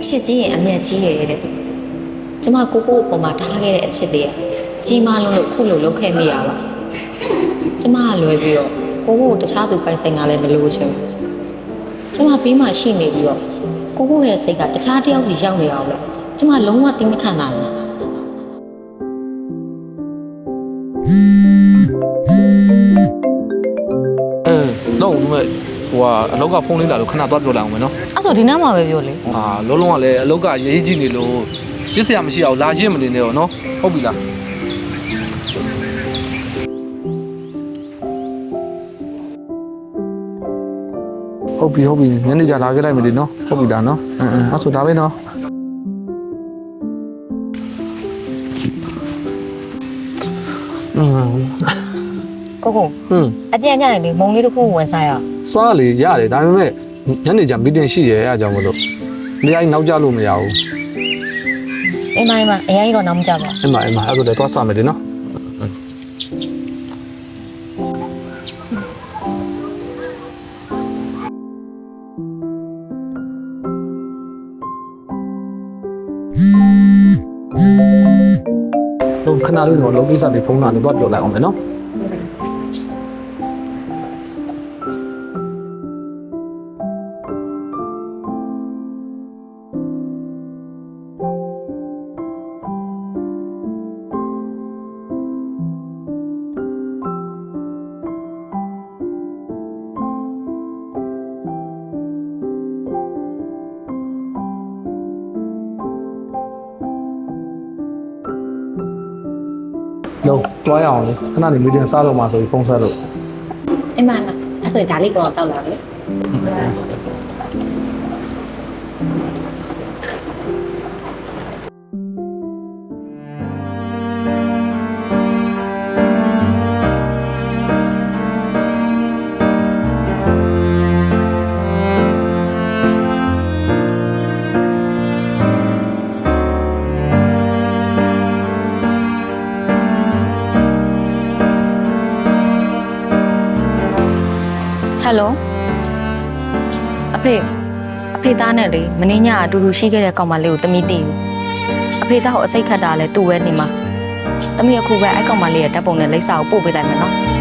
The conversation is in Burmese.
ချစ်ကြီးရင်အမျက်ကြီးရဲ့တဲ့ကျမကိုကိုပေါ်မှာထားခဲ့တဲ့အချစ်တွေကြီးမားလို့ခုလိုလုပ်ခဲ့မိရပါကျမကလွယ်ပြီးတော့ကိုကိုတခြားသူပိုင်ဆိုင်တာလည်းမလို့ချင်ကျမဘေးမှာရှိနေပြီးတော့ကိုကိုရဲ့စိတ်ကတခြားတယောက်စီရောက်နေအောင်လေကျမလုံးဝသိမခံနိုင်ဘူးလုံးဝဟိုကအလောက်ကဖုန်းလေးလာလို့ခဏသွားပြောလိုက်အောင်မယ်နော်အဲ့ဆိုဒီနားမှာပဲပြောလေဟာလုံးလုံးကလည်းအလောက်ကရေးကြည့်နေလို့ရစ်စရာမရှိအောင်လာရစ်မနေနဲ့တော့နော်ဟုတ်ပြီလားဟုတ်ပြီညနေကျလာခဲ့လိုက်မယ်လေနော်ဟုတ်ပြီလားနော်အဲ့ဆိုဒါပဲနော်ကိုအပြန်ညရင်လေမုံလေးတစ်ခုဝင်စားရအောင်စားလေရတယ်ဒါပေမဲ့ညနေကျမီတင်ရှိရဲအဲ့အကြောင်းမလို့နေရာကြီးနောက်ကျလို့မရဘူးအိမ်မအရင်တော့နောက်မကြပါအိမ်မအဲ့ဒါလည်းသွားစားမယ်လေနော်လုံးခဏလေးတော့လုံးကိစ္စတွေဖုန်းလာလို့သွားပြောလိုက်အောင်မယ်နော်လုံးတွားရအောင်လေခဏနေမီတင်စားတော့မှဆိုပြီးဖုန်းဆက်လို့အိမ်မှာအဲ့ဆိုရင်ဒါလေးကိုတောက်လာလေဟယ်လိုအဖေသားနဲ့လေမင်းညအတူတူရှိခဲ့တဲ့ကောင်မလေးကိုတမီးသိဘူးအဖေသားကိုအစိတ်ခတ်တာလဲသူ့ဝဲနေမှာတမီးအခုပဲအဲ့ကောင်မလေးရဲ့ဓာတ်ပုံနဲ့လိပ်စာကိုပို့ပေးလိုက်မယ်နော်